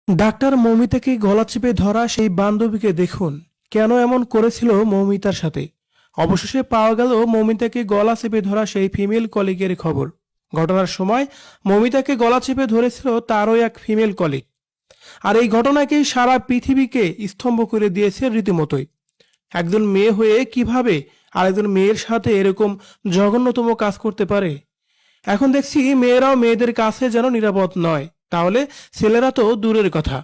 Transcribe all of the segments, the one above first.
Doctor মৌমিতাকে গলা চেপে ধরা সেই বান্ধবীকে দেখুন কেন এমন করেছিল মৌমিতার সাথে। অবশেষে পাওয়া গেল মৌমিতাকে গলা চেপে ধরা সেই ফিমেল কলিগের খবর। ঘটনার সময় মৌমিতাকে গলা চেপে ধরেছিল তারও এক ফিমেল কলিগ। আর এই ঘটনাকেই সারা পৃথিবীকে স্তম্ভ করে দিয়েছে রীতিমতোই। একজন মেয়ে হয়ে কিভাবে আরেকজন মেয়ের সাথে এরকম জঘন্যতম কাজ করতে পারে। এখন দেখছি মেয়েরাও মেয়েদের কাছে যেন নিরাপদ নয়, তাহলে ছেলেরা তো দূরের কথা।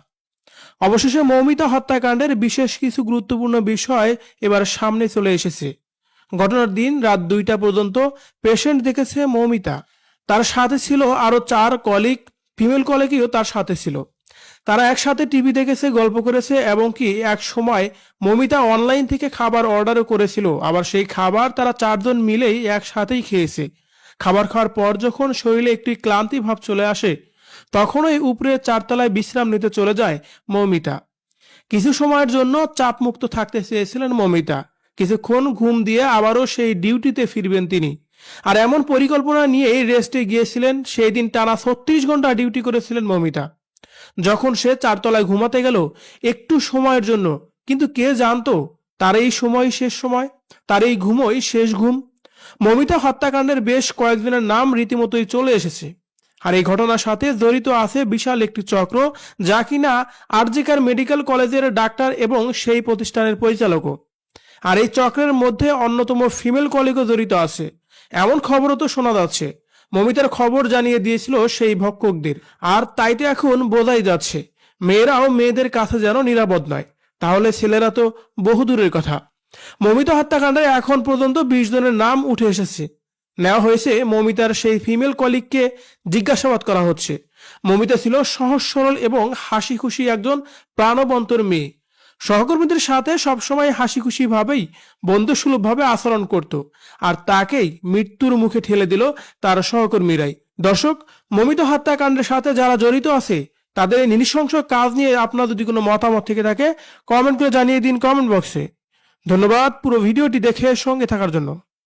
অবশেষে মৌমিতা হত্যাকাণ্ডের বিশেষ কিছু গুরুত্বপূর্ণ বিষয় এবার সামনে চলে এসেছে। ঘটনার দিন রাত 2টা পর্যন্ত পেশেন্ট দেখেছে মৌমিতা। তার সাথে ছিল আরো 4 কলিগ, ফিমেল কলিগও তার সাথে ছিল। তারা একসাথে টিভি দেখেছে, গল্প করেছে, এবং কি এক সময় মৌমিতা অনলাইন থেকে খাবার অর্ডারও করেছিল। আবার সেই খাবার তারা 4 জন মিলেই একসাথেই খেয়েছে। খাবার খাওয়ার পর যখন শরীরে একটি ক্লান্তি ভাব চলে আসে, তখনই উপরে 4 তলায় বিশ্রাম নিতে চলে যায় মৌমিতা। কিছু সময়ের জন্য চাপমুক্ত থাকতে চেয়েছিলেন মৌমিতা। কিছুক্ষণ ঘুম দিয়ে আবারও সেই ডিউটিতে ফিরবেন তিনি। আর এমন পরিকল্পনা নিয়েই রেস্টে গিয়েছিলেন। সেই দিন টানা 36 ঘন্টা ডিউটি করেছিলেন মৌমিতা। যখন সে 4 তলায় ঘুমাতে গেল একটু সময়ের জন্য, কিন্তু কে জানতো তার এই সময় শেষ সময়, তার এই ঘুমই শেষ ঘুম। মৌমিতা হত্যাকাণ্ডের বেশ কয়েকজনের নাম রীতিমতোই চলে এসেছে। আর এই ঘটনার সাথে জড়িত আছে বিশাল একটি চক্র, যা কিনা আরজিকার মেডিকেল কলেজের ডাক্তার এবং সেই প্রতিষ্ঠানের পরিচালকও। আর এই চক্রের মধ্যে অন্যতম ফিমেল কলিগও জড়িত আছে, এমন খবরও তো শোনা যাচ্ছে। মমিতার খবর জানিয়ে দিয়েছিল সেই ভক্ষকদের। আর তাই তো এখন বোঝাই যাচ্ছে মেয়েরাও মেয়েদের কাছে যেন নিরাপদ নয়, তাহলে ছেলেরা তো বহুদূরের কথা। মমিতা হত্যাকাণ্ডে এখন পর্যন্ত 20 জনের নাম উঠে এসেছে। নেওয়া হয়েছে মমিতার সেই ফিমেল কলিগকে, জিজ্ঞাসাবাদ করা হচ্ছে। মমিতা ছিল সহজ সরল এবং হাসি খুশি একজন প্রাণবন্তর মেয়ে। সহকর্মীদের সাথে সবসময় হাসি খুশি ভাবেই বন্ধুসুলভ ভাবে আচরণ করত। আর তাকেই মৃত্যুর মুখে ঠেলে দিল তার সহকর্মীরাই। দর্শক, মমিতা হত্যাকাণ্ডের সাথে যারা জড়িত আছে তাদের এই নৃশংস কাজ নিয়ে আপনার যদি কোনো মতামত থেকে থাকে, কমেন্ট করে জানিয়ে দিন কমেন্ট বক্সে। ধন্যবাদ পুরো ভিডিওটি দেখে সঙ্গে থাকার জন্য।